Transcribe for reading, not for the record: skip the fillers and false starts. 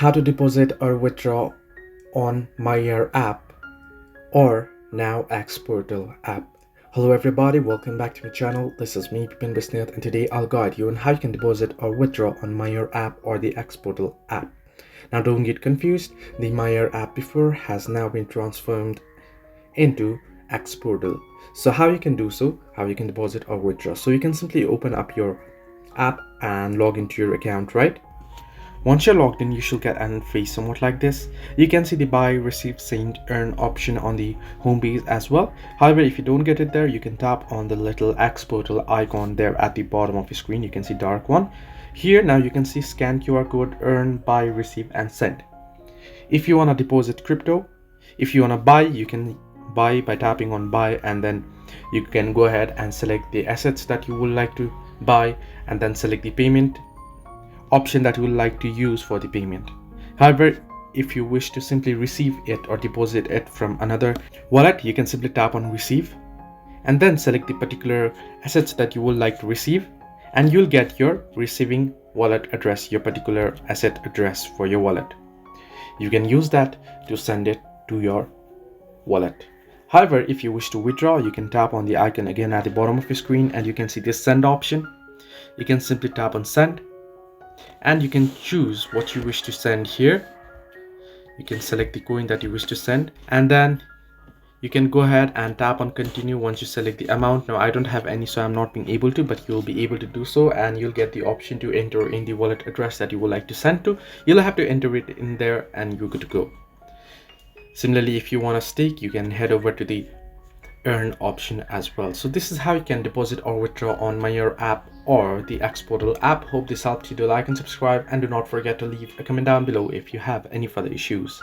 how to deposit or withdraw on MAIAR app or now X Portal app. Hello everybody, welcome back to my channel. This is me, Pipin Bisnath, and today I'll guide you on how you can deposit or withdraw on MAIAR app or the X Portal app. Now don't get confused, the MAIAR app before has now been transformed into X Portal. So how you can do so, how you can deposit or withdraw. So you can simply open up your app and log into your account, right? Once you're logged in, you should get an interface somewhat like this. You can see the buy, receive, send, earn option on the home page as well. However, if you don't get it there, you can tap on the little X Portal icon there at the bottom of your screen. You can see dark one. Here now you can see scan QR code, earn, buy, receive and send. If you want to deposit crypto, if you want to buy, you can buy by tapping on buy, and then you can go ahead and select the assets that you would like to buy and then select the payment option that you would like to use for the payment. However, if you wish to simply receive it or deposit it from another wallet, you can simply tap on receive and then select the particular assets that you would like to receive, and you'll get your receiving wallet address, your particular asset address for your wallet. You can use that to send it to your wallet. However, if you wish to withdraw, you can tap on the icon again at the bottom of your screen and you can see this send option. You can simply tap on send and you can choose what you wish to send here. You can select the coin that you wish to send and then you can go ahead and tap on continue once you select the amount. Now I don't have any, so I'm not being able to, but you'll be able to do so, and you'll get the option to enter in the wallet address that you would like to send to. You'll have to enter it in there and you're good to go. Similarly, if you want to stake, you can head over to the earn option as well. So this is how you can deposit or withdraw on MAIAR app or the X Portal app. Hope this helped you. Do like and subscribe, and do not forget to leave a comment down below if you have any further issues.